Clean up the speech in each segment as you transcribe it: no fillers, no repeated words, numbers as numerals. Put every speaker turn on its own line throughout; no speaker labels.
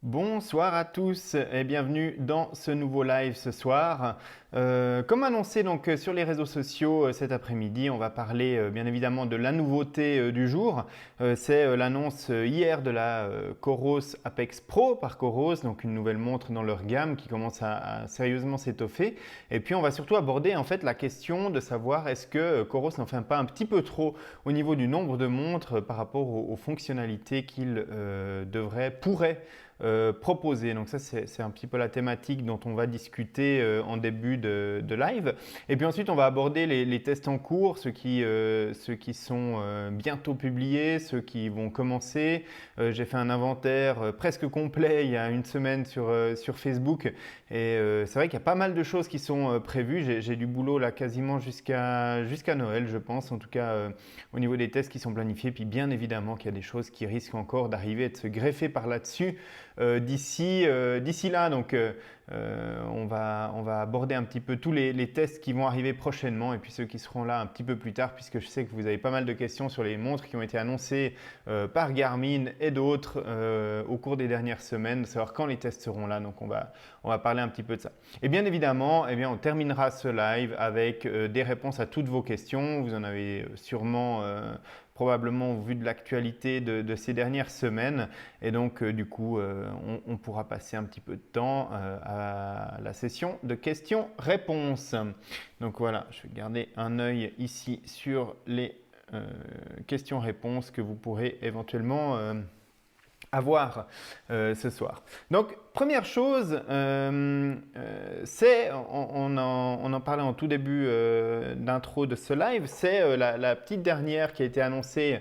Bonsoir à tous et bienvenue dans ce nouveau live ce soir. Comme annoncé donc sur les réseaux sociaux cet après-midi, on va parler bien évidemment de la nouveauté du jour. C'est l'annonce hier de la Coros Apex Pro par Coros, donc une nouvelle montre dans leur gamme qui commence à sérieusement s'étoffer. Et puis on va surtout aborder en fait la question de savoir est-ce que Coros n'en fait pas un petit peu trop au niveau du nombre de montres par rapport aux fonctionnalités qu'il pourrait proposer. Donc ça, c'est un petit peu la thématique dont on va discuter en début de live. Et puis ensuite, on va aborder les tests en cours, ceux qui sont bientôt publiés, ceux qui vont commencer. J'ai fait un inventaire presque complet il y a une semaine sur Facebook. Et c'est vrai qu'il y a pas mal de choses qui sont prévues. J'ai du boulot là quasiment jusqu'à Noël, je pense, en tout cas au niveau des tests qui sont planifiés. Puis bien évidemment qu'il y a des choses qui risquent encore d'arriver et de se greffer par là-dessus d'ici là. Donc on va aborder un petit peu tous les tests qui vont arriver prochainement et puis ceux qui seront là un petit peu plus tard, puisque je sais que vous avez pas mal de questions sur les montres qui ont été annoncées par Garmin et d'autres au cours des dernières semaines, de savoir quand les tests seront là. Donc on va parler un petit peu de ça. Et bien évidemment, on terminera ce live avec des réponses à toutes vos questions. Vous en avez sûrement probablement au vu de l'actualité de ces dernières semaines. Et donc, du coup, on pourra passer un petit peu de temps à la session de questions-réponses. Donc voilà, je vais garder un œil ici sur les questions-réponses que vous pourrez éventuellement avoir ce soir. Donc, première chose, c'est, on en parlait en tout début d'intro de ce live, c'est la petite dernière qui a été annoncée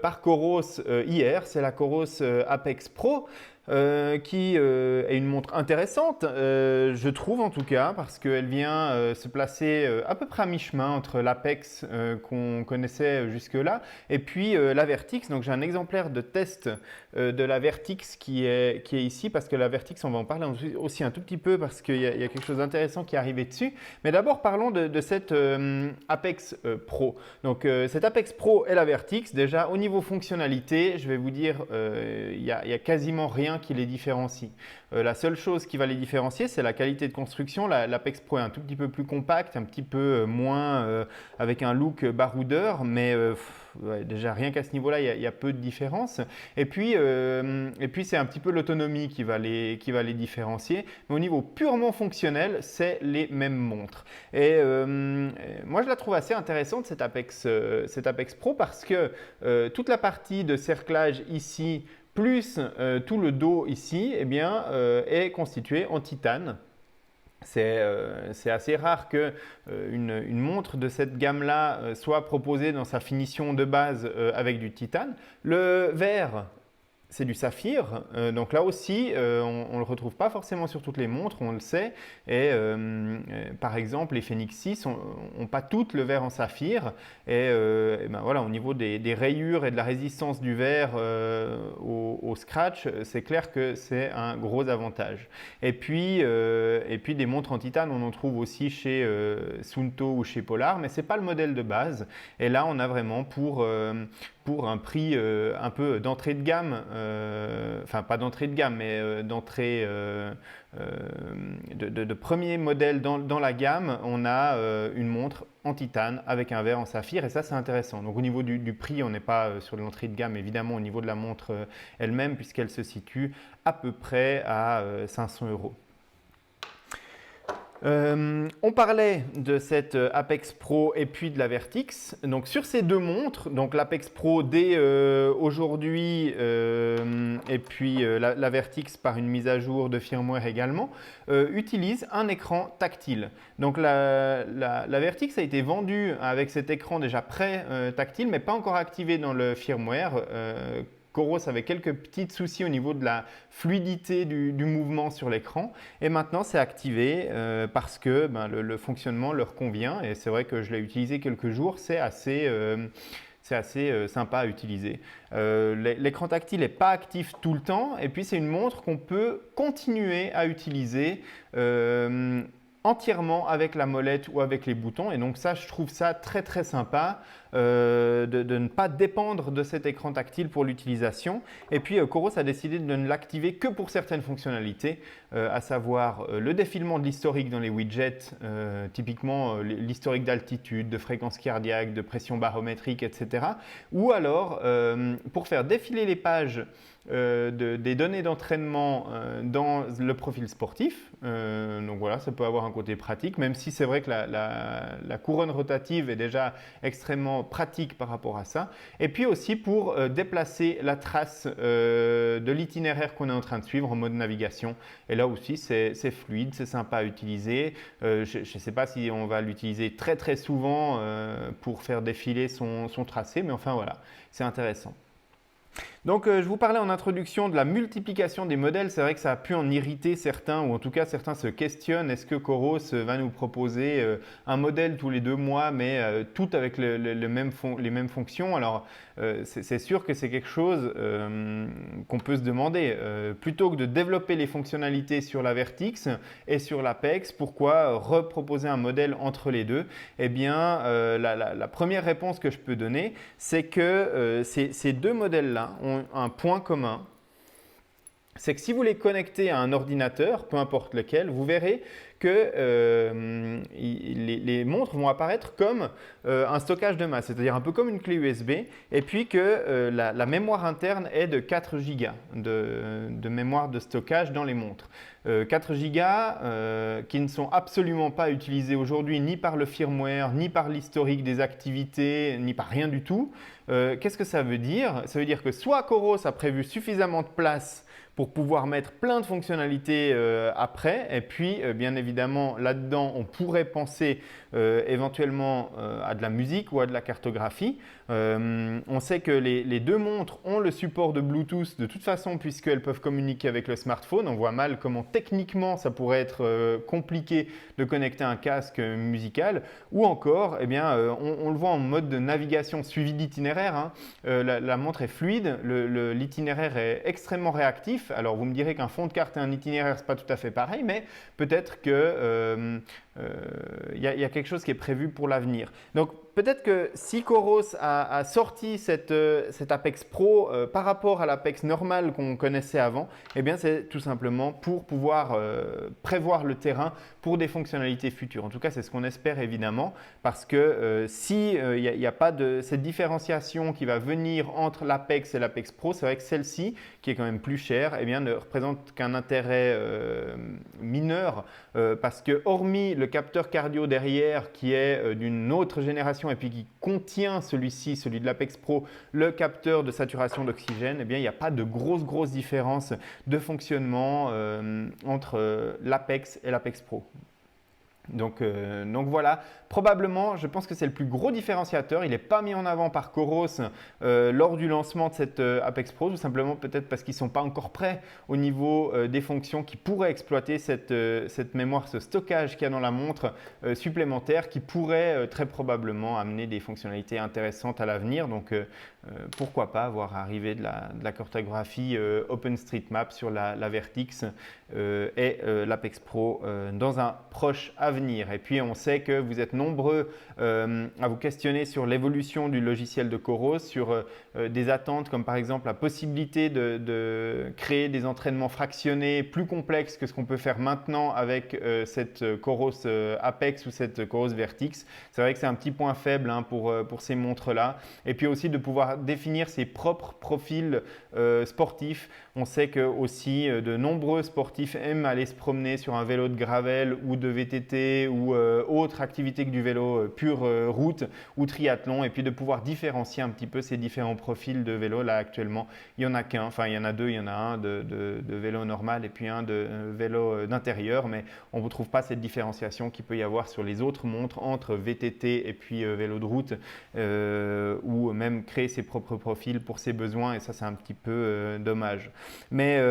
par Coros hier, c'est la Coros Apex Pro. Qui est une montre intéressante, je trouve en tout cas, parce qu'elle vient se placer à peu près à mi-chemin entre l'Apex qu'on connaissait jusque-là et puis la Vertix. Donc j'ai un exemplaire de test de la Vertix qui est ici, parce que la Vertix, on va en parler aussi un tout petit peu parce qu'il y a quelque chose d'intéressant qui est arrivé dessus. Mais d'abord parlons de cette Apex Pro. Donc cette Apex Pro et la Vertix, déjà au niveau fonctionnalité, je vais vous dire, il y a quasiment rien qui les différencie. La seule chose qui va les différencier, c'est la qualité de construction. L'Apex Pro est un tout petit peu plus compacte, un petit peu moins avec un look baroudeur, mais ouais, déjà rien qu'à ce niveau-là, il y a peu de différence. Et puis c'est un petit peu l'autonomie qui va les différencier. Mais au niveau purement fonctionnel, c'est les mêmes montres. Et moi, je la trouve assez intéressante, cette Apex Pro, parce que toute la partie de cerclage ici, plus tout le dos ici, est constitué en titane. C'est assez rare qu'une une montre de cette gamme-là soit proposée dans sa finition de base avec du titane. Le verre, c'est du saphir, donc là aussi on ne le retrouve pas forcément sur toutes les montres, on le sait, et par exemple les Fenix 6 n'ont pas toutes le verre en saphir, et voilà, au niveau des rayures et de la résistance du verre au scratch, c'est clair que c'est un gros avantage. Et puis des montres en titane, on en trouve aussi chez Suunto ou chez Polar, mais ce n'est pas le modèle de base, et là on a vraiment pour un prix un peu d'entrée de gamme, enfin pas d'entrée de gamme, mais d'entrée de premier modèle dans la gamme, on a une montre en titane avec un verre en saphir, et ça c'est intéressant. Donc au niveau du prix, on n'est pas sur l'entrée de gamme, évidemment au niveau de la montre elle-même, puisqu'elle se situe à peu près à 500 €. On parlait de cette Apex Pro et puis de la Vertix. Donc sur ces deux montres, donc l'Apex Pro dès aujourd'hui et puis la Vertix par une mise à jour de firmware également, utilise un écran tactile. Donc la Vertix a été vendue avec cet écran déjà pré-tactile, mais pas encore activé dans le firmware. Coros avait quelques petits soucis au niveau de la fluidité du mouvement sur l'écran, et maintenant c'est activé parce que le fonctionnement leur convient, et c'est vrai que je l'ai utilisé quelques jours, c'est assez sympa à utiliser. L'écran tactile n'est pas actif tout le temps, et puis c'est une montre qu'on peut continuer à utiliser entièrement avec la molette ou avec les boutons, et donc ça je trouve ça très très sympa. de ne pas dépendre de cet écran tactile pour l'utilisation. Et puis Coros a décidé de ne l'activer que pour certaines fonctionnalités, à savoir le défilement de l'historique dans les widgets, typiquement l'historique d'altitude, de fréquence cardiaque, de pression barométrique, etc. Ou alors pour faire défiler les pages des données d'entraînement dans le profil sportif. Donc voilà, ça peut avoir un côté pratique, même si c'est vrai que la couronne rotative est déjà extrêmement pratique par rapport à ça. Et puis aussi pour déplacer la trace de l'itinéraire qu'on est en train de suivre en mode navigation. Et là aussi, c'est fluide, c'est sympa à utiliser. Je ne sais pas si on va l'utiliser très très souvent pour faire défiler son tracé, mais enfin voilà, c'est intéressant. Donc je vous parlais en introduction de la multiplication des modèles. C'est vrai que ça a pu en irriter certains, ou en tout cas certains se questionnent. Est-ce que Coros va nous proposer un modèle tous les 2 mois, mais tout avec les mêmes fonctions? Alors c'est sûr que c'est quelque chose qu'on peut se demander. Plutôt que de développer les fonctionnalités sur la Vertix et sur l'Apex, pourquoi reproposer un modèle entre les deux? Eh bien, la première réponse que je peux donner, c'est que ces 2 modèles-là ont un point commun, c'est que si vous les connectez à un ordinateur, peu importe lequel, vous verrez que les montres vont apparaître comme un stockage de masse, c'est-à-dire un peu comme une clé USB, et puis que la mémoire interne est de 4 Go de mémoire de stockage dans les montres. 4 Go qui ne sont absolument pas utilisés aujourd'hui ni par le firmware, ni par l'historique des activités, ni par rien du tout. Qu'est-ce que ça veut dire? Ça veut dire que soit Coros a prévu suffisamment de place pour pouvoir mettre plein de fonctionnalités après. Et puis, bien évidemment, là-dedans, on pourrait penser éventuellement à de la musique ou à de la cartographie. On sait que les 2 montres ont le support de Bluetooth de toute façon, puisqu'elles peuvent communiquer avec le smartphone. On voit mal comment techniquement ça pourrait être compliqué de connecter un casque musical. Ou encore, eh bien, on le voit en mode de navigation suivi d'itinéraire. Hein. La montre est fluide, l'itinéraire est extrêmement réactif. Alors vous me direz qu'un fond de carte et un itinéraire, ce n'est pas tout à fait pareil, mais peut-être qu'il y a quelque chose qui est prévu pour l'avenir. Donc peut-être que si Coros a sorti cet Apex Pro par rapport à l'Apex normal qu'on connaissait avant, eh bien c'est tout simplement pour pouvoir prévoir le terrain pour des fonctionnalités futures. En tout cas, c'est ce qu'on espère évidemment, parce que si il n'y a pas de cette différenciation qui va venir entre l'Apex et l'Apex Pro, c'est vrai que celle-ci, qui est quand même plus chère, eh bien, ne représente qu'un intérêt mineur, parce que hormis le capteur cardio derrière qui est d'une autre génération et puis qui contient celui-ci, celui de l'Apex Pro, le capteur de saturation d'oxygène, eh bien, il n'y a pas de grosse différence de fonctionnement entre l'Apex et l'Apex Pro. Donc voilà, probablement, je pense que c'est le plus gros différenciateur. Il n'est pas mis en avant par Coros lors du lancement de cette Apex Pro, tout simplement peut-être parce qu'ils ne sont pas encore prêts au niveau des fonctions qui pourraient exploiter cette mémoire, ce stockage qu'il y a dans la montre supplémentaire, qui pourrait très probablement amener des fonctionnalités intéressantes à l'avenir. Donc pourquoi pas voir arriver de la cartographie OpenStreetMap sur la Vertix et l'Apex Pro dans un proche avenir. Et puis on sait que vous êtes nombreux à vous questionner sur l'évolution du logiciel de Coros, sur des attentes comme par exemple la possibilité de créer des entraînements fractionnés plus complexes que ce qu'on peut faire maintenant avec cette Coros Apex ou cette Coros Vertix. C'est vrai que c'est un petit point faible hein, pour ces montres-là. Et puis aussi de pouvoir définir ses propres profils sportifs. On sait que aussi de nombreux sportifs aiment aller se promener sur un vélo de gravel ou de VTT ou autre activité que du vélo pure route ou triathlon, et puis de pouvoir différencier un petit peu ces différents profils de vélo. Là actuellement, il n'y en a qu'un, enfin il y en a 2, il y en a un de vélo normal et puis un de vélo d'intérieur, mais on ne retrouve pas cette différenciation qu'il peut y avoir sur les autres montres entre VTT et puis vélo de route, ou même créer ses propres profils pour ses besoins, et ça c'est un petit peu dommage. Mais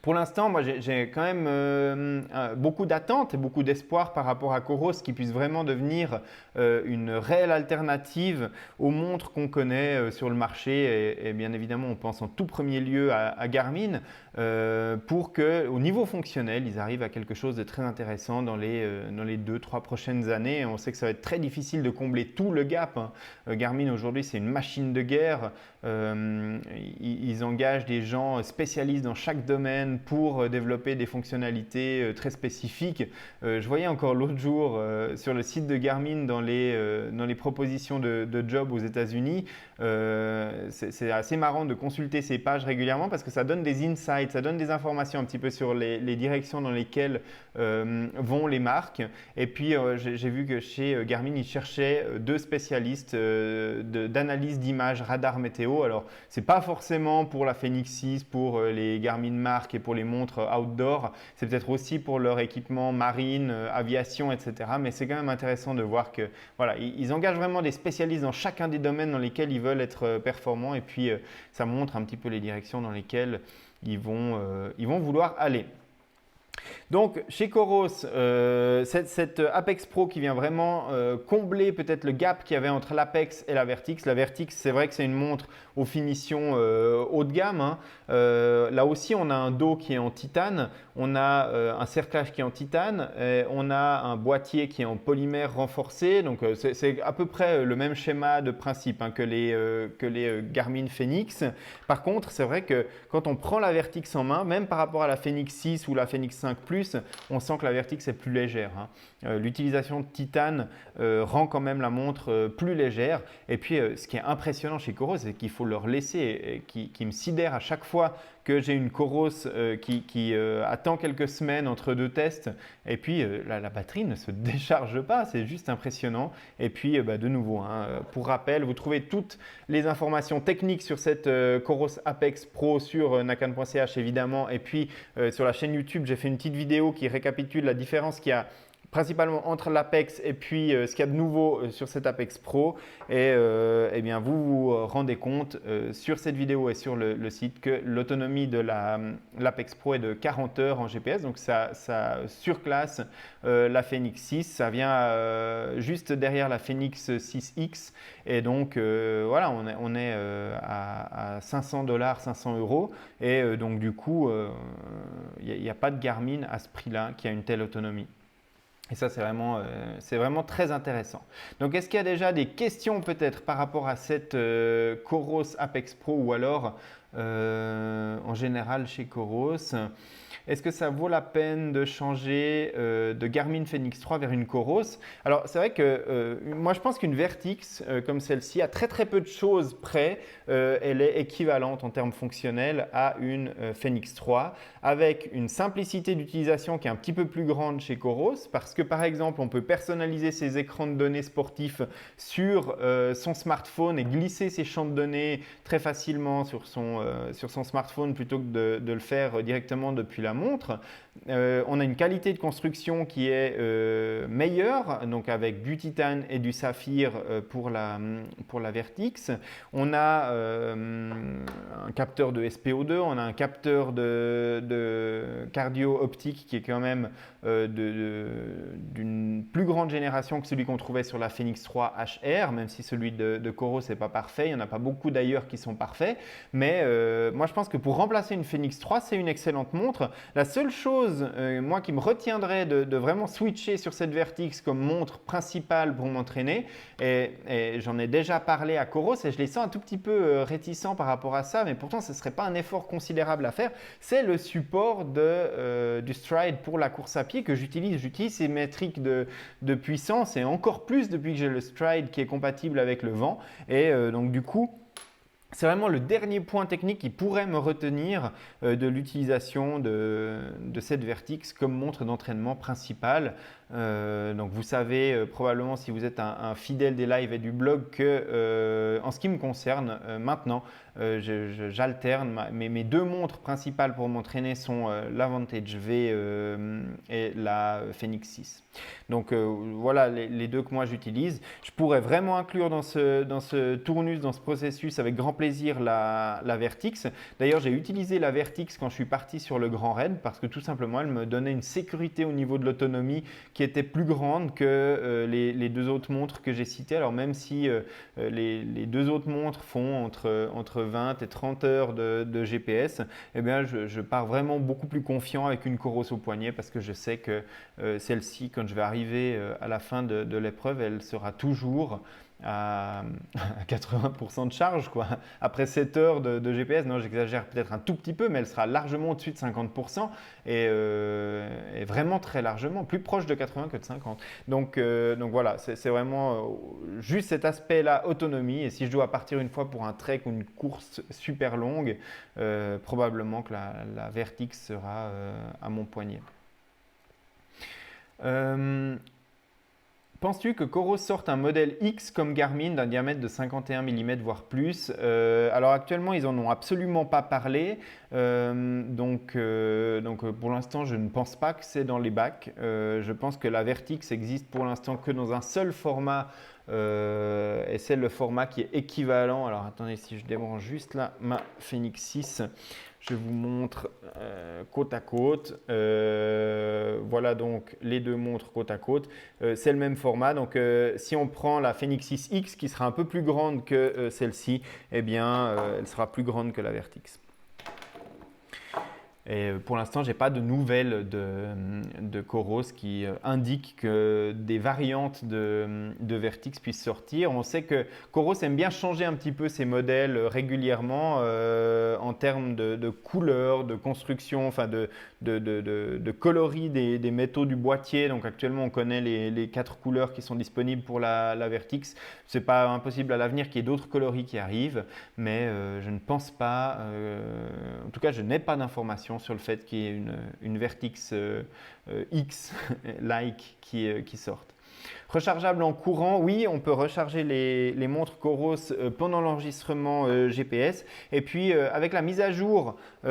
Pour l'instant, moi, j'ai quand même beaucoup d'attentes et beaucoup d'espoir par rapport à Coros qui puisse vraiment devenir une réelle alternative aux montres qu'on connaît sur le marché. Et bien évidemment, on pense en tout premier lieu à Garmin pour qu'au niveau fonctionnel, ils arrivent à quelque chose de très intéressant dans les 2-3 prochaines années. Et on sait que ça va être très difficile de combler tout le gap, hein. Garmin aujourd'hui, c'est une machine de guerre. Ils engagent des gens spécialistes dans chaque domaine pour développer des fonctionnalités très spécifiques. Je voyais encore l'autre jour sur le site de Garmin dans les propositions de job aux États-Unis. C'est assez marrant de consulter ces pages régulièrement parce que ça donne des insights, ça donne des informations un petit peu sur les directions dans lesquelles vont les marques. Et puis j'ai vu que chez Garmin, ils cherchaient 2 spécialistes d'analyse d'images radar météo. Alors, ce n'est pas forcément pour la Fenix 6, pour les Garmin Mark et pour les montres outdoor. C'est peut-être aussi pour leur équipement marine, aviation, etc. Mais c'est quand même intéressant de voir que voilà, ils engagent vraiment des spécialistes dans chacun des domaines dans lesquels ils veulent être performants. Et puis, ça montre un petit peu les directions dans lesquelles ils vont vouloir aller. Donc chez Coros, cette Apex Pro qui vient vraiment combler peut-être le gap qu'il y avait entre l'Apex et la Vertix. La Vertix, c'est vrai que c'est une montre aux finitions haut de gamme, hein. Là aussi, on a un dos qui est en titane, on a un cerclage qui est en titane, on a un boîtier qui est en polymère renforcé. Donc c'est à peu près le même schéma de principe, hein, que les Garmin Fenix. Par contre, c'est vrai que quand on prend la Vertix en main, même par rapport à la Fenix 6 ou la Fenix 5 Plus, on sent que la Vertix est plus légère, hein. L'utilisation de titane rend quand même la montre plus légère. Et puis, ce qui est impressionnant chez Coros, c'est qu'il faut leur laisser, et qui me sidère à chaque fois que j'ai une Coros qui attend quelques semaines entre 2 tests. Et puis, la batterie ne se décharge pas, c'est juste impressionnant. Et puis, de nouveau, hein, pour rappel, vous trouvez toutes les informations techniques sur cette Coros Apex Pro sur nakan.ch évidemment. Et puis, sur la chaîne YouTube, j'ai fait une petite vidéo qui récapitule la différence qu'il y a principalement entre l'Apex et puis ce qu'il y a de nouveau sur cette Apex Pro. Et eh bien, vous vous rendez compte sur cette vidéo et sur le site que l'autonomie de l'Apex Pro est de 40 heures en GPS. Donc ça surclasse la Fenix 6. Ça vient juste derrière la Fenix 6X. Et donc voilà, on est à 500 $, 500 €. Et donc du coup, il n'y a pas de Garmin à ce prix-là qui a une telle autonomie. Et ça, c'est vraiment très intéressant. Donc, est-ce qu'il y a déjà des questions peut-être par rapport à cette Coros Apex Pro ou alors en général chez Coros? Est-ce que ça vaut la peine de changer de Garmin Fenix 3 vers une Coros? Alors, c'est vrai que moi, je pense qu'une Vertix comme celle-ci, à très peu de choses près, elle est équivalente en termes fonctionnels à une Fenix 3 avec une simplicité d'utilisation qui est un petit peu plus grande chez Coros parce que, par exemple, on peut personnaliser ses écrans de données sportifs sur son smartphone et glisser ses champs de données très facilement sur son smartphone plutôt que de le faire directement depuis la montre. On a une qualité de construction qui est meilleure, donc avec du titane et du saphir pour la Vertix. On a un capteur de SPO2, on a un capteur de cardio optique qui est quand même d'une plus grande génération que celui qu'on trouvait sur la Fenix 3 HR, même si celui de Coros n'est pas parfait. Il n'y en a pas beaucoup d'ailleurs qui sont parfaits. Mais moi, je pense que pour remplacer une Fenix 3, c'est une excellente montre. La seule chose, moi, qui me retiendrait de vraiment switcher sur cette Vertix comme montre principale pour m'entraîner, et j'en ai déjà parlé à Coros et je les sens un tout petit peu réticents par rapport à ça, mais pourtant, ce ne serait pas un effort considérable à faire, c'est le support du Stride pour la course à pied que j'utilise. J'utilise ces métriques de puissance et encore plus depuis que j'ai le Stride qui est compatible avec le vent. Et donc, du coup, c'est vraiment le dernier point technique qui pourrait me retenir de l'utilisation de cette Vertix comme montre d'entraînement principale. Donc vous savez probablement si vous êtes un fidèle des lives et du blog que en ce qui me concerne maintenant, j'alterne. Mes deux montres principales pour m'entraîner sont la Vantage V et la Fenix 6. Donc voilà les deux que moi j'utilise. Je pourrais vraiment inclure dans ce tournus, dans ce processus avec grand plaisir la Vertix. D'ailleurs, j'ai utilisé la Vertix quand je suis parti sur le Grand Raid parce que tout simplement, elle me donnait une sécurité au niveau de l'autonomie qui était plus grande que les deux autres montres que j'ai citées. Alors même si les deux autres montres font entre 20 et 30 heures de GPS, eh bien, je pars vraiment beaucoup plus confiant avec une Coros au poignet parce que je sais que celle-ci, quand je vais arriver à la fin de l'épreuve, elle sera toujours à 80% de charge, quoi. Après 7 heures de GPS, non, j'exagère peut-être un tout petit peu, mais elle sera largement au-dessus de 50% et vraiment très largement, plus proche de 80 que de 50. Donc voilà, c'est vraiment juste cet aspect-là, autonomie. Et si je dois partir une fois pour un trek ou une course super longue, probablement que la Vertix sera à mon poignet. Penses-tu que Coros sorte un modèle X comme Garmin d'un diamètre de 51 mm voire plus? Alors actuellement ils en ont absolument pas parlé, donc pour l'instant je ne pense pas que c'est dans les bacs. Je pense que la Vertix existe pour l'instant que dans un seul format et c'est le format qui est équivalent. Alors attendez, si je débranche juste là ma Fenix 6. Je vous montre côte à côte. Voilà donc les deux montres côte à côte. C'est le même format. Donc si on prend la Fenix 6X qui sera un peu plus grande que celle-ci, eh bien elle sera plus grande que la Vertix. Et pour l'instant, je n'ai pas de nouvelles de Coros qui indiquent que des variantes de Vertix puissent sortir. On sait que Coros aime bien changer un petit peu ses modèles régulièrement en termes de couleurs, de construction, enfin de coloris des métaux du boîtier. Donc actuellement, on connaît les 4 couleurs qui sont disponibles pour la Vertix. Ce n'est pas impossible à l'avenir qu'il y ait d'autres coloris qui arrivent, mais je ne pense pas, en tout cas, je n'ai pas d'informations sur le fait qu'il y ait une Vertix X-like qui sorte. Rechargeable en courant, oui, on peut recharger les montres Coros pendant l'enregistrement GPS. Et puis avec la mise à jour qui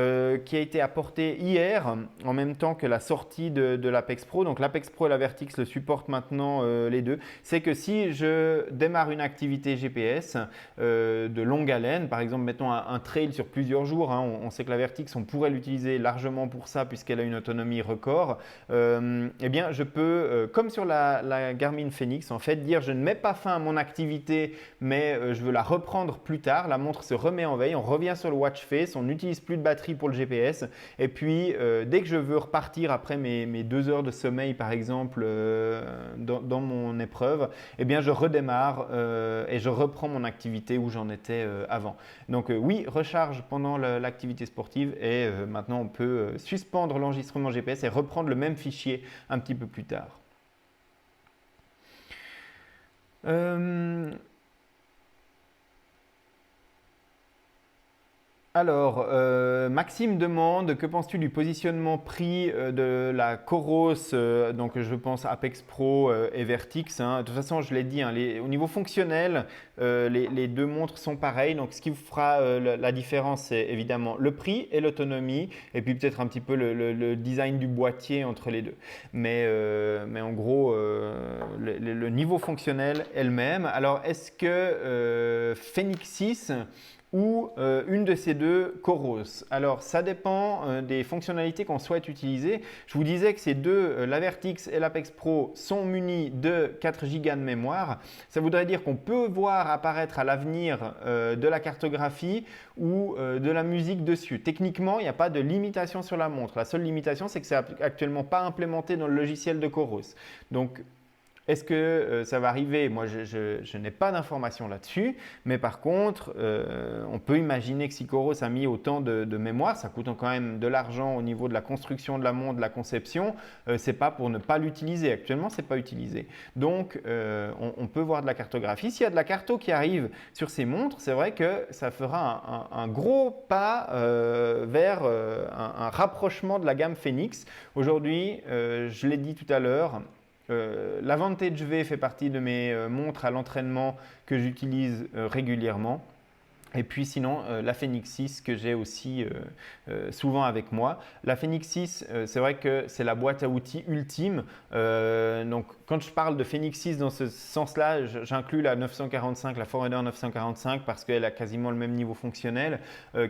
a été apportée hier, en même temps que la sortie de l'Apex Pro, donc l'Apex Pro et la Vertix le supportent maintenant les deux, c'est que si je démarre une activité GPS de longue haleine, par exemple mettons un trail sur plusieurs jours, hein, on sait que la Vertix on pourrait l'utiliser largement pour ça puisqu'elle a une autonomie record, eh bien je peux, comme sur la Garmin Fenix, en fait, dire je ne mets pas fin à mon activité, mais je veux la reprendre plus tard. La montre se remet en veille, on revient sur le watch face, on n'utilise plus de batterie pour le GPS. Et puis, dès que je veux repartir après mes 2 heures de sommeil, par exemple, dans mon épreuve, eh bien, je redémarre et je reprends mon activité où j'en étais avant. Donc, oui, recharge pendant l'activité sportive et maintenant, on peut suspendre l'enregistrement GPS et reprendre le même fichier un petit peu plus tard. Alors, Maxime demande que penses-tu du positionnement prix de la Coros, donc je pense Apex Pro et Vertix, hein. De toute façon, je l'ai dit, hein, au niveau fonctionnel, les deux montres sont pareilles. Donc, ce qui vous fera la différence, c'est évidemment le prix et l'autonomie, et puis peut-être un petit peu le design du boîtier entre les deux. Mais en gros, le niveau fonctionnel est le même. Alors, est-ce que Fenix 6 ou une de ces deux Coros? Alors ça dépend des fonctionnalités qu'on souhaite utiliser. Je vous disais que ces deux, la Vertix et l'Apex Pro, sont munis de 4 Go de mémoire. Ça voudrait dire qu'on peut voir apparaître à l'avenir de la cartographie ou de la musique dessus. Techniquement, il n'y a pas de limitation sur la montre. La seule limitation, c'est que c'est actuellement pas implémenté dans le logiciel de Coros. Donc est-ce que ça va arriver? Moi, je n'ai pas d'informations là-dessus, mais par contre, on peut imaginer que si Coros a mis autant de mémoire, ça coûte quand même de l'argent au niveau de la construction de la montre, de la conception, c'est pas pour ne pas l'utiliser. Actuellement, c'est pas utilisé. Donc, on peut voir de la cartographie. S'il y a de la carto qui arrive sur ces montres, c'est vrai que ça fera un gros pas vers un rapprochement de la gamme Fenix. Aujourd'hui, je l'ai dit tout à l'heure, la Vantage V fait partie de mes montres à l'entraînement que j'utilise régulièrement. Et puis sinon, la Phoenix 6 que j'ai aussi souvent avec moi. La Phoenix 6, c'est vrai que c'est la boîte à outils ultime. Donc quand je parle de Phoenix 6 dans ce sens-là, j'inclus la 945, la Forerunner 945 parce qu'elle a quasiment le même niveau fonctionnel.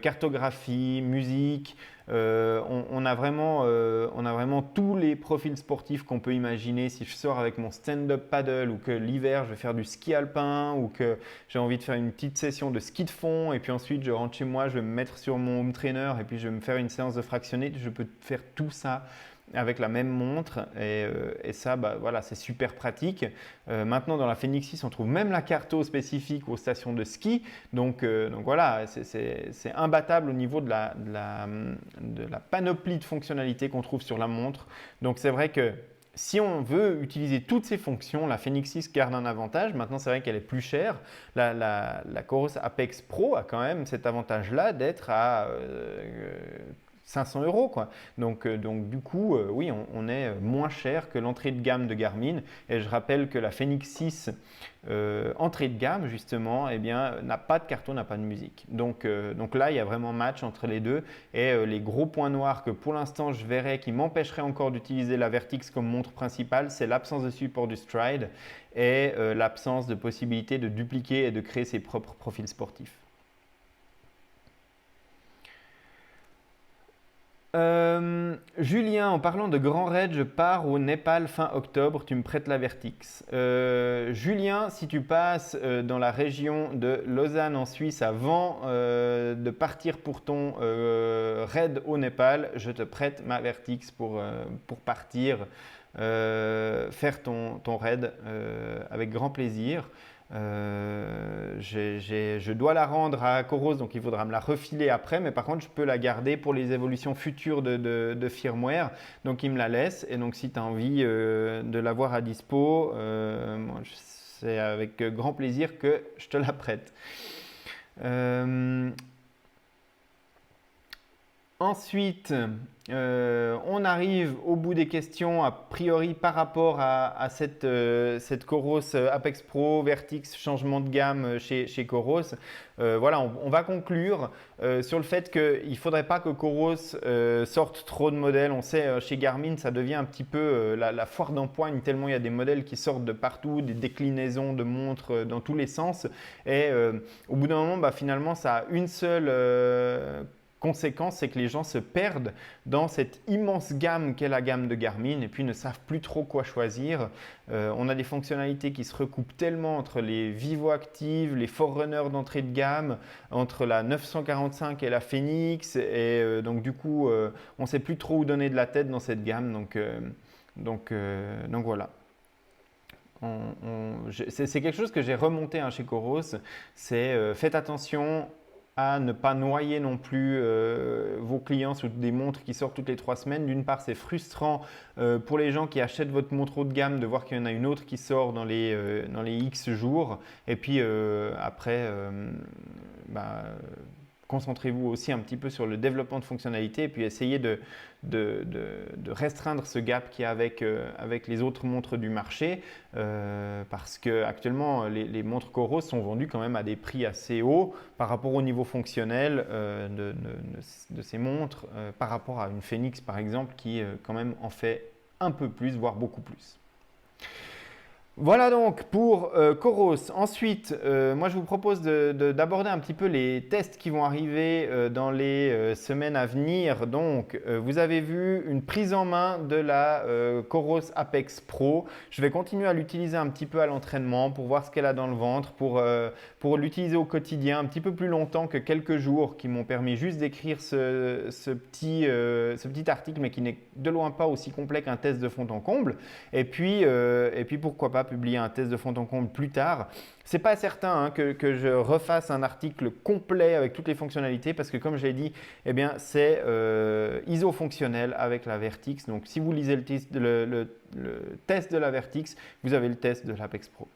Cartographie, musique, on a vraiment tous les profils sportifs qu'on peut imaginer. Si je sors avec mon stand-up paddle ou que l'hiver je vais faire du ski alpin ou que j'ai envie de faire une petite session de ski de fond et puis ensuite je rentre chez moi, je vais me mettre sur mon home trainer et puis je vais me faire une séance de fractionné, je peux faire tout ça avec la même montre et ça, voilà, c'est super pratique. Maintenant, dans la Phoenix 6, on trouve même la carto spécifique aux stations de ski. Donc voilà, c'est imbattable au niveau de la panoplie de fonctionnalités qu'on trouve sur la montre. Donc c'est vrai que si on veut utiliser toutes ces fonctions, la Phoenix 6 garde un avantage. Maintenant, c'est vrai qu'elle est plus chère. La Coros Apex Pro a quand même cet avantage-là d'être à 500 €, quoi. Donc du coup, oui, on est moins cher que l'entrée de gamme de Garmin. Et je rappelle que la Phoenix 6 entrée de gamme, justement, eh bien, n'a pas de carton, n'a pas de musique. Donc là, il y a vraiment match entre les deux. Et les gros points noirs que pour l'instant, je verrais qui m'empêcheraient encore d'utiliser la Vertix comme montre principale, c'est l'absence de support du Stride et l'absence de possibilité de dupliquer et de créer ses propres profils sportifs. Julien, en parlant de grand raid, je pars au Népal fin octobre, tu me prêtes la Vertix. Julien, si tu passes dans la région de Lausanne en Suisse avant de partir pour ton raid au Népal, je te prête ma Vertix pour partir faire ton raid avec grand plaisir. Je dois la rendre à Coros, donc il faudra me la refiler après, mais par contre je peux la garder pour les évolutions futures de firmware, donc il me la laisse. Et donc si tu as envie de l'avoir à dispo, c'est avec grand plaisir que je te la prête. Ensuite, on arrive au bout des questions a priori par rapport à cette Coros Apex Pro, Vertix, changement de gamme chez Coros. Voilà, on va conclure sur le fait qu'il ne faudrait pas que Coros sorte trop de modèles. On sait, chez Garmin, ça devient un petit peu la foire d'empoigne tellement il y a des modèles qui sortent de partout, des déclinaisons de montres dans tous les sens. Et au bout d'un moment, finalement, ça a une seule conséquence, c'est que les gens se perdent dans cette immense gamme qu'est la gamme de Garmin et puis ne savent plus trop quoi choisir. On a des fonctionnalités qui se recoupent tellement entre les Vivo Active, les Forerunner d'entrée de gamme, entre la 945 et la Phoenix. Et donc du coup, on ne sait plus trop où donner de la tête dans cette gamme. Donc voilà. C'est quelque chose que j'ai remonté chez Coros, c'est faites attention à ne pas noyer non plus vos clients sous des montres qui sortent toutes les 3 semaines. D'une part, c'est frustrant pour les gens qui achètent votre montre haut de gamme de voir qu'il y en a une autre qui sort dans les X jours. Et puis après, concentrez-vous aussi un petit peu sur le développement de fonctionnalités et puis essayez de restreindre ce gap qu'il y a avec les autres montres du marché parce qu'actuellement, les montres Coros sont vendues quand même à des prix assez hauts par rapport au niveau fonctionnel de ces montres, par rapport à une Phoenix par exemple qui quand même en fait un peu plus, voire beaucoup plus. Voilà donc pour Coros. Ensuite, moi je vous propose d'aborder un petit peu les tests qui vont arriver dans les semaines à venir. Donc, vous avez vu une prise en main de la Coros Apex Pro. Je vais continuer à l'utiliser un petit peu à l'entraînement pour voir ce qu'elle a dans le ventre, pour l'utiliser au quotidien un petit peu plus longtemps que quelques jours qui m'ont permis juste d'écrire ce petit article, mais qui n'est de loin pas aussi complet qu'un test de fond en comble. Et puis pourquoi pas publier un test de fond en comble plus tard. C'est pas certain que je refasse un article complet avec toutes les fonctionnalités parce que comme je l'ai dit, eh bien c'est iso-fonctionnel avec la Vertix. Donc si vous lisez le test de la Vertix, vous avez le test de l'Apex Pro.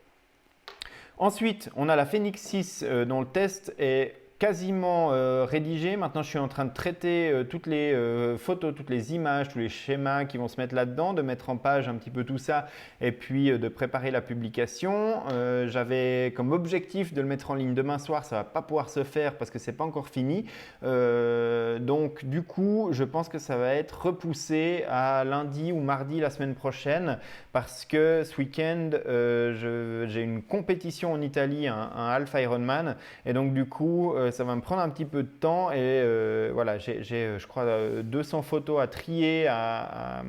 Ensuite, on a la Phoenix 6 dont le test est quasiment rédigé. Maintenant, je suis en train de traiter toutes les photos, toutes les images, tous les schémas qui vont se mettre là-dedans, de mettre en page un petit peu tout ça et puis de préparer la publication. J'avais comme objectif de le mettre en ligne demain soir. Ça ne va pas pouvoir se faire parce que ce n'est pas encore fini. Donc, du coup, je pense que ça va être repoussé à lundi ou mardi la semaine prochaine parce que ce week-end, j'ai une compétition en Italie, un Half Ironman. Et donc, du coup, ça va me prendre un petit peu de temps et voilà, j'ai je crois 200 photos à trier, à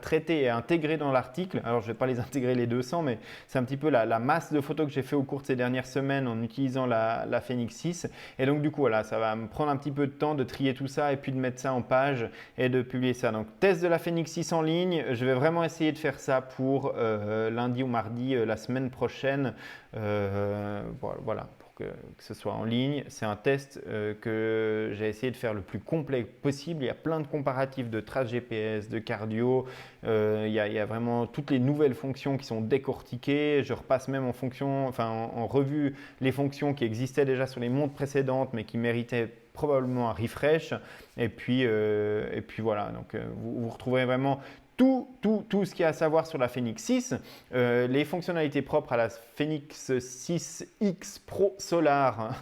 traiter et à intégrer dans l'article. Alors je ne vais pas les intégrer les 200, mais c'est un petit peu la masse de photos que j'ai fait au cours de ces dernières semaines en utilisant la Phenix 6. Et donc du coup, voilà, ça va me prendre un petit peu de temps de trier tout ça et puis de mettre ça en page et de publier ça. Donc test de la Phenix 6 en ligne, je vais vraiment essayer de faire ça pour lundi ou mardi la semaine prochaine. Voilà. Que ce soit en ligne. C'est un test que j'ai essayé de faire le plus complet possible. Il y a plein de comparatifs de traces GPS, de cardio. Il y a vraiment toutes les nouvelles fonctions qui sont décortiquées. Je repasse même en revue les fonctions qui existaient déjà sur les montres précédentes mais qui méritaient probablement un refresh. Et puis voilà, donc vous retrouverez vraiment tout ce qu'il y a à savoir sur la Phenix 6, les fonctionnalités propres à la Phenix 6X Pro Solar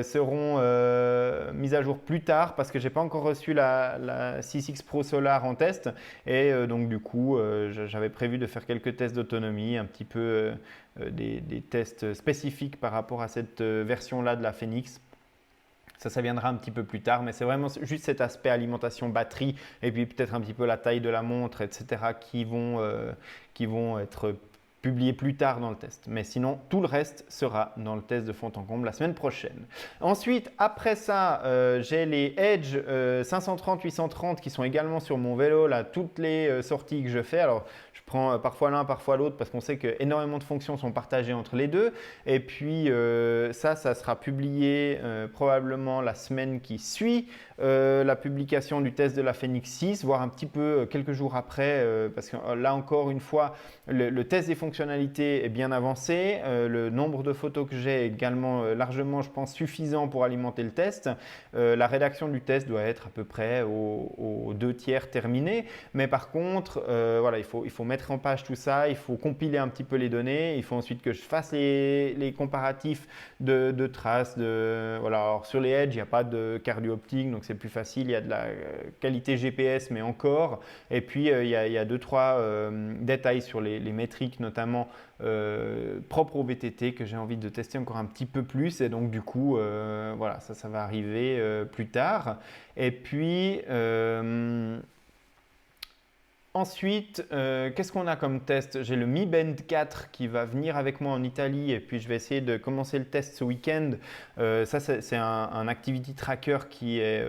seront mises à jour plus tard parce que je n'ai pas encore reçu la 6X Pro Solar en test et donc du coup j'avais prévu de faire quelques tests d'autonomie, un petit peu des tests spécifiques par rapport à cette version-là de la Phenix. Ça viendra un petit peu plus tard, mais c'est vraiment juste cet aspect alimentation batterie et puis peut-être un petit peu la taille de la montre, etc. qui vont être publiés plus tard dans le test. Mais sinon, tout le reste sera dans le test de fond en comble la semaine prochaine. Ensuite, après ça, j'ai les Edge 530-830 qui sont également sur mon vélo, là, toutes les sorties que je fais. Alors, je prends parfois l'un, parfois l'autre parce qu'on sait qu'énormément de fonctions sont partagées entre les deux. Et puis, ça sera publié probablement la semaine qui suit la publication du test de la Phenix 6, voire un petit peu quelques jours après, parce que là encore une fois, le test des fonctionnalités est bien avancé. Le nombre de photos que j'ai est également largement, je pense, suffisant pour alimenter le test. La rédaction du test doit être à peu près aux 2/3 terminée. Mais par contre, voilà, il faut mettre en page tout ça, il faut compiler un petit peu les données, il faut ensuite que je fasse les comparatifs de traces. Voilà. Alors, sur les Edge, il n'y a pas de cardio optique, donc c'est plus facile. Il y a de la qualité GPS, mais encore. Et puis, il y a 2-3 détails sur les métriques, notamment propres au VTT, que j'ai envie de tester encore un petit peu plus. Et donc, du coup, voilà, ça va arriver plus tard. Et puis, ensuite, qu'est-ce qu'on a comme test? J'ai le Mi Band 4 qui va venir avec moi en Italie et puis je vais essayer de commencer le test ce week-end. Ça, c'est un activity tracker qui est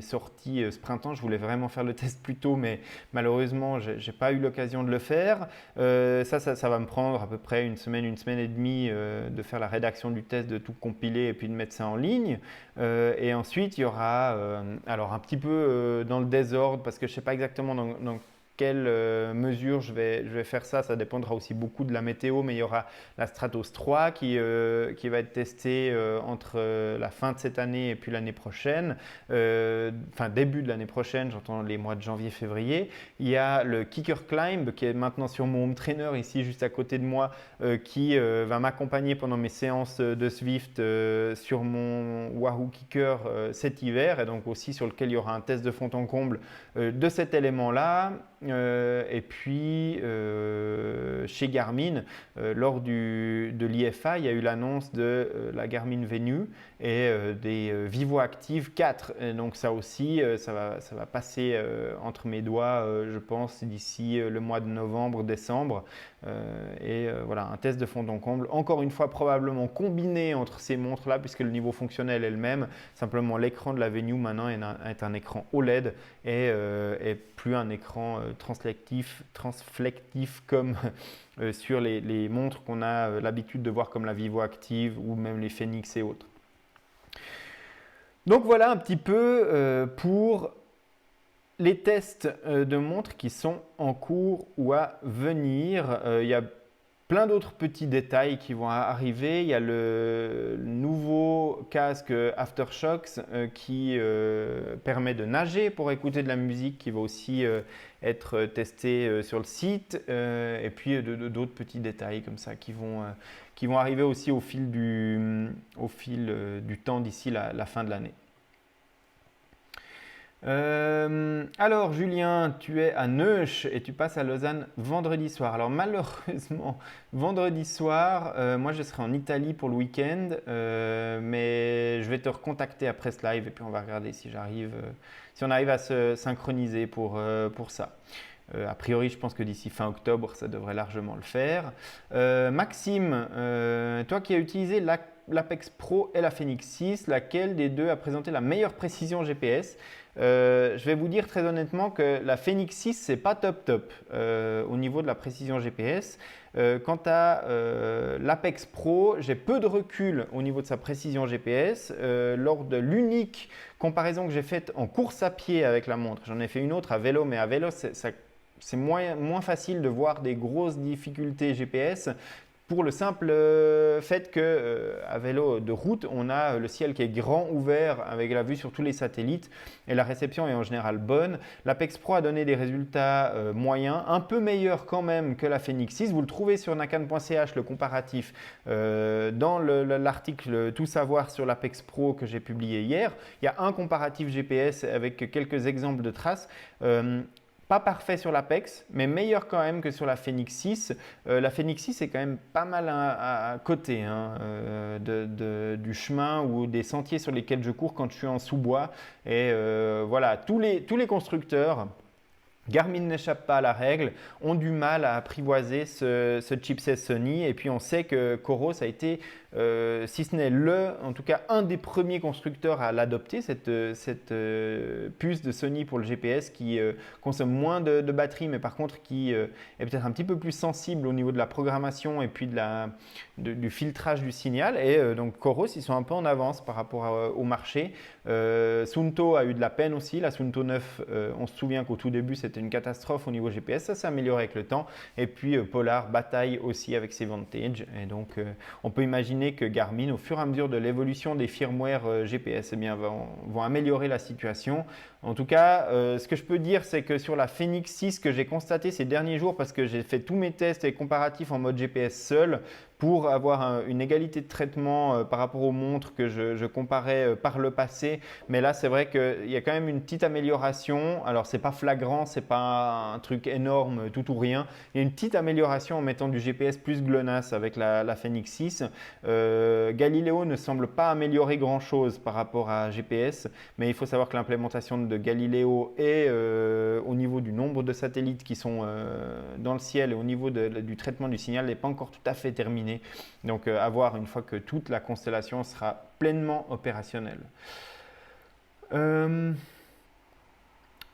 sorti ce printemps. Je voulais vraiment faire le test plus tôt, mais malheureusement, je n'ai pas eu l'occasion de le faire. Ça va me prendre à peu près une semaine et demie de faire la rédaction du test, de tout compiler et puis de mettre ça en ligne. Et ensuite, il y aura, alors un petit peu dans le désordre parce que je ne sais pas exactement dans quelle mesure je vais faire ça. Ça dépendra aussi beaucoup de la météo, mais il y aura la Stratos 3 qui va être testée entre la fin de cette année et puis l'année prochaine, enfin début de l'année prochaine, j'entends les mois de janvier-février. Il y a le Kicker Climb qui est maintenant sur mon home trainer ici juste à côté de moi, qui va m'accompagner pendant mes séances de Zwift sur mon Wahoo Kicker cet hiver, et donc aussi sur lequel il y aura un test de fond en comble de cet élément-là. Et puis chez Garmin, lors de l'IFA, il y a eu l'annonce de la Garmin Venue et des Vivo Active 4. Et donc ça aussi, ça va passer entre mes doigts, je pense, d'ici le mois de novembre, décembre. Voilà, un test de fond en comble, encore une fois probablement combiné entre ces montres-là, puisque le niveau fonctionnel est le même. Simplement, l'écran de la Venue maintenant est un écran OLED et plus un écran transflectif comme sur les montres qu'on a l'habitude de voir comme la Vivo Active ou même les Phoenix et autres. Donc voilà un petit peu pour les tests de montres qui sont en cours ou à venir. Il y a plein d'autres petits détails qui vont arriver. Il y a le nouveau casque Aftershocks qui permet de nager pour écouter de la musique, qui va aussi être testé sur le site. Et puis d'autres petits détails comme ça qui vont arriver aussi au fil du temps d'ici la fin de l'année. Alors Julien, tu es à Neuch et tu passes à Lausanne vendredi soir. Alors malheureusement, vendredi soir, moi je serai en Italie pour le week-end, mais je vais te recontacter après ce live et puis on va regarder si on arrive à se synchroniser pour ça. A priori, je pense que d'ici fin octobre, ça devrait largement le faire. Maxime, toi qui as utilisé l'Apex Pro et la Fenix 6, laquelle des deux a présenté la meilleure précision GPS? Je vais vous dire très honnêtement que la Fenix 6, c'est pas top au niveau de la précision GPS. Quant à l'Apex Pro, j'ai peu de recul au niveau de sa précision GPS. Lors de l'unique comparaison que j'ai faite en course à pied avec la montre, j'en ai fait une autre à vélo, mais à vélo, c'est moins facile de voir des grosses difficultés GPS. Pour le simple fait qu'à vélo de route, on a le ciel qui est grand ouvert avec la vue sur tous les satellites et la réception est en général bonne. L'Apex Pro a donné des résultats moyens, un peu meilleurs quand même que la Fenix 6. Vous le trouvez sur nakan.ch, le comparatif, dans l'article Tout savoir sur l'Apex Pro que j'ai publié hier. Il y a un comparatif GPS avec quelques exemples de traces. Pas parfait sur l'Apex, mais meilleur quand même que sur la Fenix 6. La Fenix 6 est quand même pas mal à côté du chemin ou des sentiers sur lesquels je cours quand je suis en sous-bois. Et voilà, tous les constructeurs, Garmin n'échappe pas à la règle, ont du mal à apprivoiser ce chipset Sony. Et puis on sait que Coros a été, si ce n'est en tout cas un des premiers constructeurs à l'adopter, cette puce de Sony pour le GPS qui consomme moins de batterie, mais par contre qui est peut-être un petit peu plus sensible au niveau de la programmation et puis du filtrage du signal. Et donc Coros, ils sont un peu en avance par rapport au marché. Suunto a eu de la peine aussi. La Suunto 9, on se souvient qu'au tout début, c'était une catastrophe au niveau GPS. Ça s'est amélioré avec le temps. Et puis Polar bataille aussi avec ses Vantage. Et donc, on peut imaginer que Garmin, au fur et à mesure de l'évolution des firmware GPS, vont améliorer la situation. En tout cas, ce que je peux dire, c'est que sur la Fenix 6 que j'ai constaté ces derniers jours, parce que j'ai fait tous mes tests et comparatifs en mode GPS seul, pour avoir une égalité de traitement par rapport aux montres que je comparais par le passé. Mais là, c'est vrai qu'il y a quand même une petite amélioration. Alors, ce n'est pas flagrant, ce n'est pas un truc énorme, tout ou rien. Il y a une petite amélioration en mettant du GPS plus GLONASS avec la Fenix 6. Galileo ne semble pas améliorer grand-chose par rapport à GPS, mais il faut savoir que l'implémentation de Galileo est au niveau du nombre de satellites qui sont dans le ciel et au niveau du traitement du signal n'est pas encore tout à fait terminé. Donc à voir une fois que toute la constellation sera pleinement opérationnelle.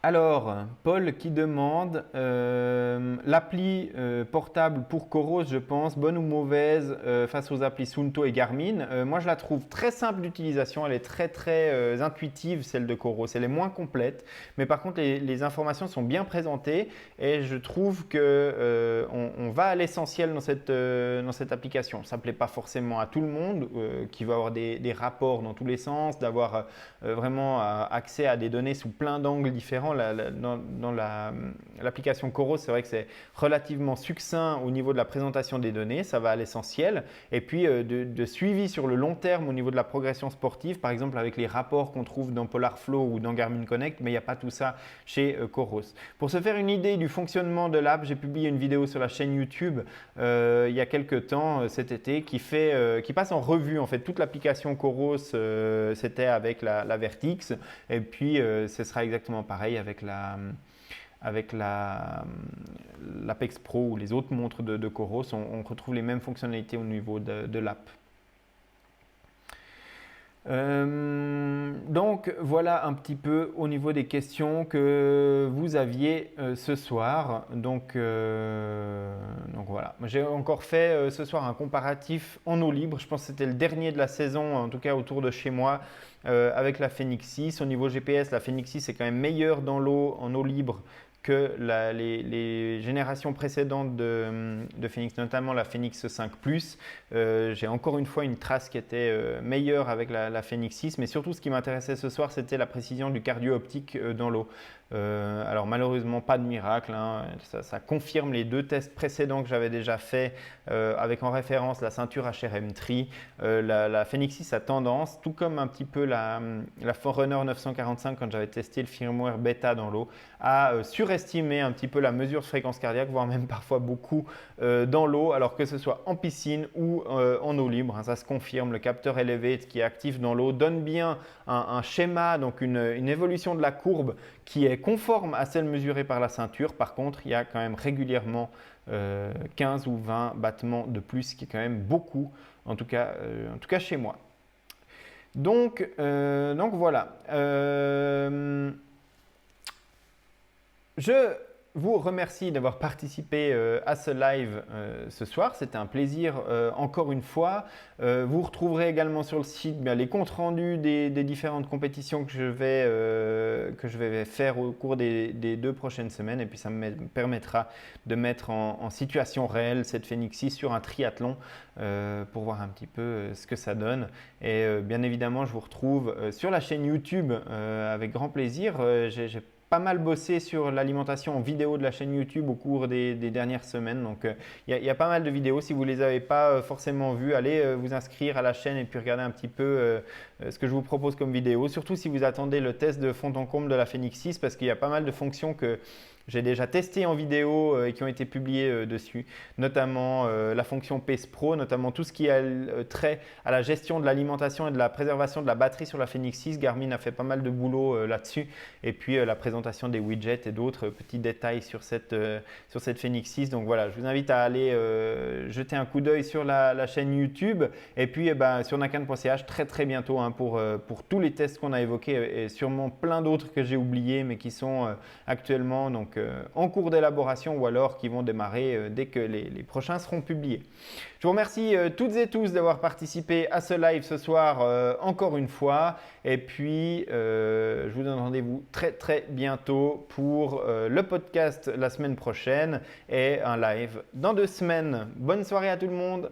Alors, Paul qui demande l'appli portable pour Coros, je pense, bonne ou mauvaise face aux applis Suunto et Garmin. Moi, je la trouve très simple d'utilisation. Elle est très intuitive, celle de Coros. Elle est moins complète, mais par contre, les informations sont bien présentées et je trouve qu'on va à l'essentiel dans cette application. Ça ne plaît pas forcément à tout le monde qui va avoir des rapports dans tous les sens, d'avoir vraiment accès à des données sous plein d'angles différents. Dans l'application Coros, c'est vrai que c'est relativement succinct au niveau de la présentation des données, ça va à l'essentiel. Et puis de suivi sur le long terme au niveau de la progression sportive, par exemple avec les rapports qu'on trouve dans Polarflow ou dans Garmin Connect, mais il n'y a pas tout ça chez Coros. Pour se faire une idée du fonctionnement de l'app, j'ai publié une vidéo sur la chaîne YouTube il y a quelques temps cet été qui passe en revue en fait toute l'application Coros. C'était avec la Vertix et puis ce sera exactement pareil avec l'Apex Pro ou les autres montres de Coros. On retrouve les mêmes fonctionnalités au niveau de l'app. Donc voilà un petit peu au niveau des questions que vous aviez ce soir. Donc voilà, j'ai encore fait ce soir un comparatif en eau libre. Je pense que c'était le dernier de la saison, en tout cas autour de chez moi, avec la Phénix 6. Au niveau GPS, la Phénix 6 est quand même meilleure dans l'eau, en eau libre, que les générations précédentes de Phénix, notamment la Phénix 5 Plus. J'ai encore une fois une trace qui était meilleure avec la Phénix 6, mais surtout ce qui m'intéressait ce soir, c'était la précision du cardio optique dans l'eau. Alors malheureusement pas de miracle, hein. Ça confirme les 2 tests précédents que j'avais déjà fait avec en référence la ceinture HRM Tri. La Phénix 6 a tendance, tout comme un petit peu la Forerunner 945 quand j'avais testé le firmware bêta dans l'eau, à surestimer un petit peu la mesure de fréquence cardiaque, voire même parfois beaucoup dans l'eau, alors que ce soit en piscine ou en eau libre, hein. Ça se confirme, le capteur Elevate qui est actif dans l'eau donne bien un schéma, donc une évolution de la courbe qui est conforme à celle mesurée par la ceinture. Par contre, il y a quand même régulièrement 15 ou 20 battements de plus, ce qui est quand même beaucoup, en tout cas chez moi. Donc voilà. Je vous remercie d'avoir participé à ce live ce soir. C'était un plaisir encore une fois. Vous retrouverez également sur le site les comptes rendus des différentes compétitions que je vais faire au cours des 2 prochaines semaines. Et puis ça me permettra de mettre en situation réelle cette Phénix 6 sur un triathlon pour voir un petit peu ce que ça donne. Et bien évidemment, je vous retrouve sur la chaîne YouTube avec grand plaisir. J'ai pas mal bossé sur l'alimentation en vidéo de la chaîne YouTube au cours des dernières semaines. Donc, il y a pas mal de vidéos. Si vous ne les avez pas forcément vues, allez vous inscrire à la chaîne et puis regarder un petit peu ce que je vous propose comme vidéo. Surtout si vous attendez le test de fond en comble de la Phénix 6 parce qu'il y a pas mal de fonctions que j'ai déjà testé en vidéo et qui ont été publiées dessus, notamment la fonction Pace Pro, notamment tout ce qui a trait à la gestion de l'alimentation et de la préservation de la batterie sur la Phénix 6. Garmin a fait pas mal de boulot là-dessus. Et puis la présentation des widgets et d'autres petits détails sur cette Phénix 6. Donc voilà, je vous invite à aller jeter un coup d'œil sur la chaîne YouTube et puis sur nakan.ch très bientôt hein, pour tous les tests qu'on a évoqués et sûrement plein d'autres que j'ai oubliés mais qui sont actuellement en cours d'élaboration ou alors qui vont démarrer dès que les prochains seront publiés. Je vous remercie toutes et tous d'avoir participé à ce live ce soir encore une fois et puis je vous donne rendez-vous très bientôt pour le podcast la semaine prochaine et un live dans 2 semaines. Bonne soirée à tout le monde.